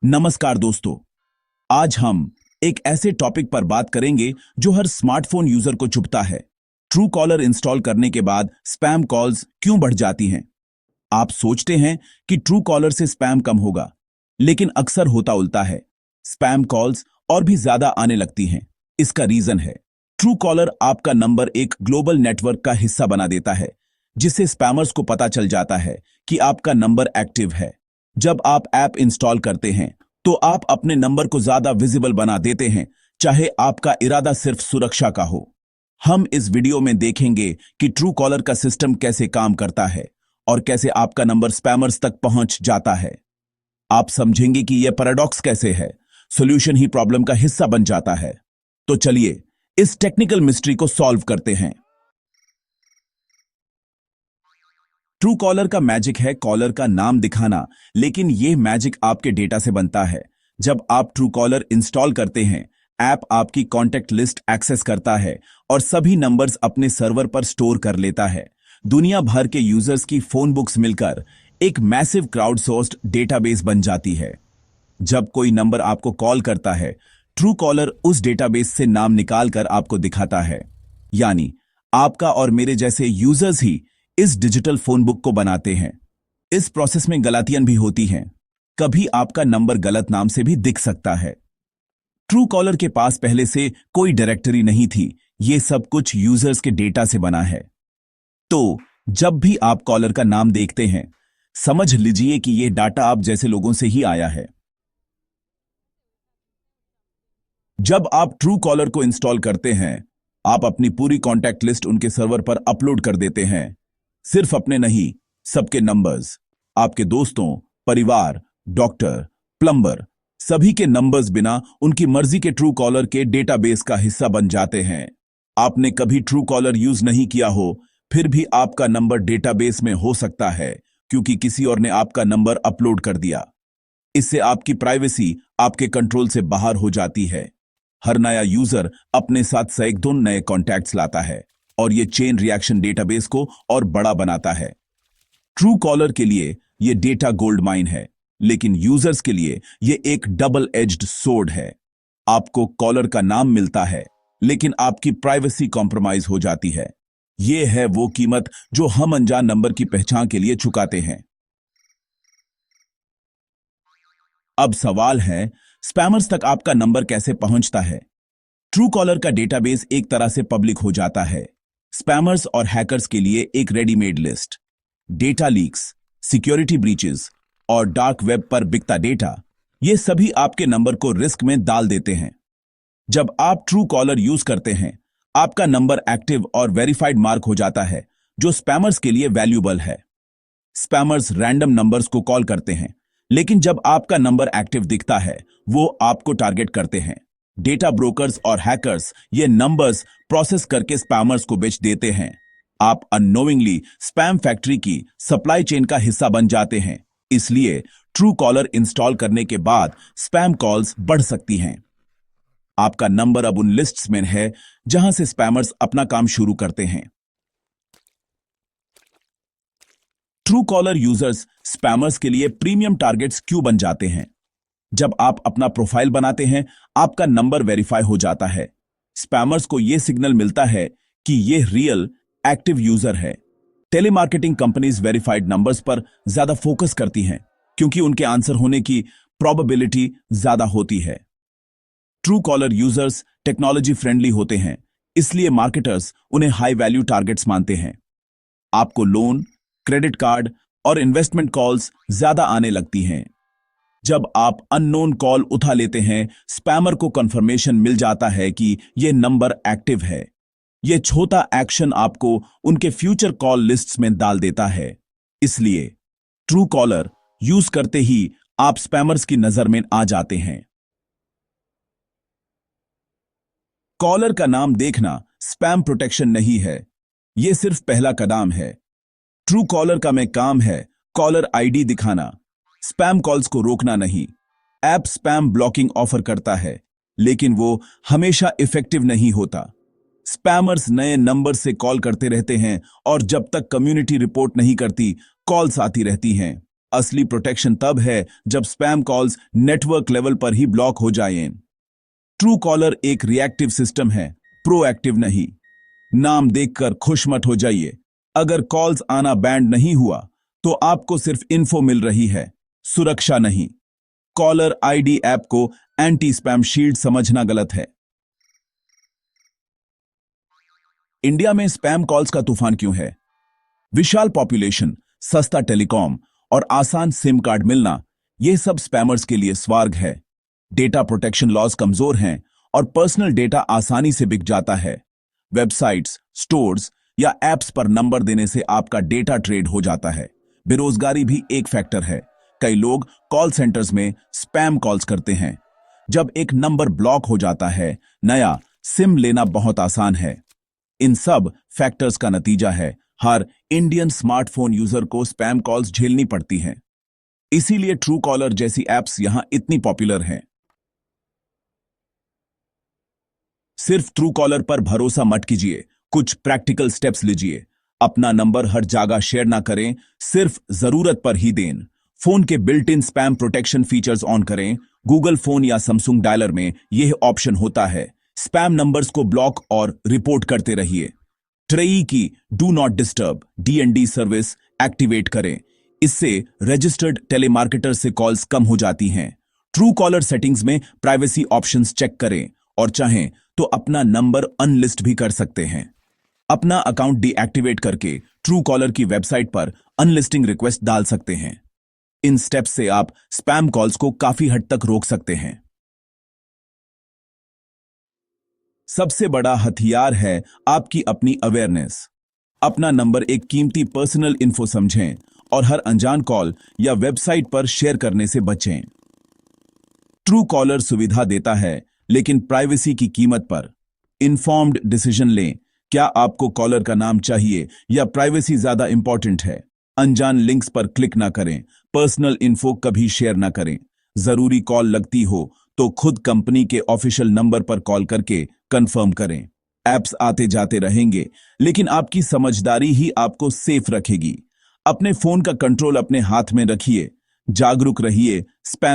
नमस्कार दोस्तों। आज हम एक ऐसे टॉपिक पर बात करेंगे जो हर स्मार्टफोन यूजर को चुभता है। ट्रू कॉलर इंस्टॉल करने के बाद स्पैम कॉल्स क्यों बढ़ जाती हैं? आप सोचते हैं कि ट्रू कॉलर से स्पैम कम होगा, लेकिन अक्सर होता उल्टा है। स्पैम कॉल्स और भी ज्यादा आने लगती हैं। इसका रीजन है ट्रू कॉलर आपका नंबर एक ग्लोबल नेटवर्क का हिस्सा बना देता है, जिससे स्पैमर्स को पता चल जाता है कि आपका नंबर एक्टिव है। जब आप ऐप इंस्टॉल करते हैं तो आप अपने नंबर को ज्यादा विजिबल बना देते हैं, चाहे आपका इरादा सिर्फ सुरक्षा का हो। हम इस वीडियो में देखेंगे कि ट्रू कॉलर का सिस्टम कैसे काम करता है और कैसे आपका नंबर स्पैमर्स तक पहुंच जाता है। आप समझेंगे कि यह पैराडॉक्स कैसे है, सॉल्यूशन ही प्रॉब्लम का हिस्सा बन जाता है। तो चलिए इस टेक्निकल मिस्ट्री को सॉल्व करते हैं। ट्रू कॉलर का मैजिक है कॉलर का नाम दिखाना, लेकिन यह मैजिक आपके डेटा से बनता है। जब आप ट्रू कॉलर इंस्टॉल करते हैं, ऐप आपकी कॉन्टैक्ट लिस्ट एक्सेस करता है और सभी नंबर्स अपने सर्वर पर स्टोर कर लेता है। दुनिया भर के यूजर्स की फोन बुक्स मिलकर एक मैसिव क्राउडसोर्स्ड डेटाबेस बन जाती है। जब कोई नंबर आपको कॉल करता है, ट्रू कॉलर उस डेटाबेस से नाम निकालकर आपको दिखाता है। यानी आपका और मेरे जैसे यूजर्स ही इस डिजिटल फोन बुक को बनाते हैं। इस प्रोसेस में गलतियां भी होती हैं। कभी आपका नंबर गलत नाम से भी दिख सकता है। ट्रू कॉलर के पास पहले से कोई डायरेक्टरी नहीं थी, ये सब कुछ यूजर्स के डेटा से बना है। तो जब भी आप कॉलर का नाम देखते हैं, समझ लीजिए कि यह डाटा आप जैसे लोगों से ही आया है। जब आप ट्रू कॉलर को इंस्टॉल करते हैं, आप अपनी पूरी कॉन्टैक्ट लिस्ट उनके सर्वर पर अपलोड कर देते हैं। सिर्फ अपने नहीं, सबके नंबर्स, आपके दोस्तों, परिवार, डॉक्टर, प्लम्बर, सभी के नंबर्स बिना उनकी मर्जी के ट्रू कॉलर के डेटाबेस का हिस्सा बन जाते हैं। आपने कभी ट्रू कॉलर यूज नहीं किया हो, फिर भी आपका नंबर डेटाबेस में हो सकता है, क्योंकि किसी और ने आपका नंबर अपलोड कर दिया। इससे आपकी प्राइवेसी आपके कंट्रोल से बाहर हो जाती है। हर नया यूजर अपने साथ सैकड़ों दो नए कॉन्टैक्ट्स लाता है और ये चेन रिएक्शन डेटाबेस को और बड़ा बनाता है। ट्रू कॉलर के लिए ये डेटा गोल्ड माइन है, लेकिन यूजर्स के लिए ये एक डबल एज्ड सोर्ड है। आपको कॉलर का नाम मिलता है, लेकिन आपकी प्राइवेसी कॉम्प्रोमाइज हो जाती है। ये है वो कीमत जो हम अनजान नंबर की पहचान के लिए चुकाते हैं। अब सवाल है, स्पैमर्स तक आपका नंबर कैसे पहुंचता है? ट्रू कॉलर का डेटाबेस एक तरह से पब्लिक हो जाता है। स्पैमर्स और हैकर्स के लिए एक readymade list. Data leaks, security breaches और डार्क वेब पर बिकता डेटा, ये सभी आपके नंबर को रिस्क में डाल देते हैं। जब आप ट्रू कॉलर यूज करते हैं, आपका नंबर एक्टिव और वेरीफाइड मार्क हो जाता है, जो स्पैमर्स के लिए वैल्यूबल है। स्पैमर्स रैंडम नंबर्स को कॉल करते हैं, लेकिन जब आपका नंबर एक्टिव दिखता है, वो आपको टारगेट करते हैं। डेटा ब्रोकर्स और हैकर्स ये नंबर्स प्रोसेस करके स्पैमर्स को बेच देते हैं। आप अननोइंगली स्पैम फैक्ट्री की सप्लाई चेन का हिस्सा बन जाते हैं। इसलिए ट्रू कॉलर इंस्टॉल करने के बाद स्पैम कॉल्स बढ़ सकती हैं। आपका नंबर अब उन लिस्ट्स में है जहां से स्पैमर्स अपना काम शुरू करते हैं। ट्रू कॉलर यूजर्स स्पैमर्स के लिए प्रीमियम टारगेट्स क्यों बन जाते हैं? जब आप अपना प्रोफाइल बनाते हैं, आपका नंबर वेरीफाई हो जाता है। स्पैमर्स को यह सिग्नल मिलता है कि यह रियल एक्टिव यूजर है। टेलीमार्केटिंग कंपनीज वेरीफाइड नंबर्स पर ज्यादा फोकस करती हैं, क्योंकि उनके आंसर होने की प्रोबेबिलिटी ज्यादा होती है। True collar users technology friendly होते हैं, इसलिए मार्केटर्स उन्हें हाई वैल्यू टारगेट्स मानते हैं। आपको लोन, क्रेडिट कार्ड और इन्वेस्टमेंट कॉल्स ज्यादा आने लगती हैं। जब आप अननोन कॉल उठा लेते हैं, स्पैमर को कंफर्मेशन मिल जाता है कि यह नंबर एक्टिव है। यह छोटा एक्शन आपको उनके फ्यूचर कॉल लिस्ट्स में डाल देता है। इसलिए ट्रू कॉलर यूज करते ही आप स्पैमर्स की नजर में आ जाते हैं। कॉलर का नाम देखना स्पैम प्रोटेक्शन नहीं है, यह सिर्फ पहला कदम है। ट्रू कॉलर का में काम है कॉलर आईडी दिखाना, स्पैम कॉल्स को रोकना नहीं। ऐप स्पैम ब्लॉकिंग ऑफर करता है, लेकिन वो हमेशा इफेक्टिव नहीं होता। स्पैमर्स नए नंबर से कॉल करते रहते हैं और जब तक कम्युनिटी रिपोर्ट नहीं करती, कॉल्स आती रहती हैं। असली प्रोटेक्शन तब है जब स्पैम कॉल्स नेटवर्क लेवल पर ही ब्लॉक हो जाएं। ट्रू कॉलर एक रिएक्टिव सिस्टम है, प्रोएक्टिव नहीं। नाम देखकर खुश मत हो जाइए। अगर कॉल्स आना बैंड नहीं हुआ तो आपको सिर्फ इन्फो मिल रही है, सुरक्षा नहीं। कॉलर आईडी ऐप को एंटी स्पैम शील्ड समझना गलत है। इंडिया में स्पैम कॉल्स का तूफान क्यों है? विशाल पॉपुलेशन, सस्ता टेलीकॉम और आसान सिम कार्ड मिलना, यह सब स्पैमर्स के लिए स्वर्ग है। डेटा प्रोटेक्शन लॉज कमजोर हैं और पर्सनल डेटा आसानी से बिक जाता है। वेबसाइट्स, स्टोर्स या एप्स पर नंबर देने से आपका डेटा ट्रेड हो जाता है। बेरोजगारी भी एक फैक्टर है। कई लोग कॉल सेंटर्स में स्पैम कॉल्स करते हैं। जब एक नंबर ब्लॉक हो जाता है, नया सिम लेना बहुत आसान है। इन सब फैक्टर्स का नतीजा है हर इंडियन स्मार्टफोन यूजर को स्पैम कॉल्स झेलनी पड़ती हैं। इसीलिए ट्रू कॉलर जैसी एप्स यहां इतनी पॉपुलर हैं। सिर्फ ट्रू कॉलर पर भरोसा मत कीजिए, कुछ प्रैक्टिकल स्टेप्स लीजिए। अपना नंबर हर जगह शेयर ना करें, सिर्फ जरूरत पर ही दें। फोन के built in spam protection features on करें। गूगल फोन या सैमसंग डायलर में यह ऑप्शन होता है। स्पैम नंबर्स को ब्लॉक और रिपोर्ट करते रहिए। ट्रेई की do not disturb DND service activate करें। इससे रजिस्टर्ड टेलीमार्केटर से कॉल्स कम हो जाती हैं। ट्रू कॉलर सेटिंग्स में प्राइवेसी ऑप्शंस चेक करें और चाहें तो अपना नंबर अनलिस्ट भी कर सकते हैं। अपना अकाउंट डीएक्टिवेट करके ट्रू कॉलर की वेबसाइट पर अनलिस्टिंग रिक्वेस्ट डाल सकते हैं। इन स्टेप्स से आप स्पैम कॉल्स को काफी हद तक रोक सकते हैं। सबसे बड़ा हथियार है आपकी अपनी अवेयरनेस। अपना नंबर एक कीमती पर्सनल इन्फो समझें और हर अनजान कॉल या वेबसाइट पर शेयर करने से बचें। ट्रू कॉलर सुविधा देता है, लेकिन प्राइवेसी की कीमत पर। इन्फॉर्म्ड डिसीजन लें। क्या आपको कॉलर का नाम चाहिए या प्राइवेसी ज्यादा इंपॉर्टेंट है? अनजान लिंक्स पर क्लिक ना करें। पर्सनल इन्फो कभी शेयर ना करें। जरूरी कॉल लगती हो तो खुद कंपनी के ऑफिशियल नंबर पर कॉल करके कंफर्म करें। एप्स आते जाते रहेंगे, लेकिन आपकी समझदारी ही आपको सेफ रखेगी। अपने फोन का कंट्रोल अपने हाथ में रखिए। जागरूक रहिए। स्पैम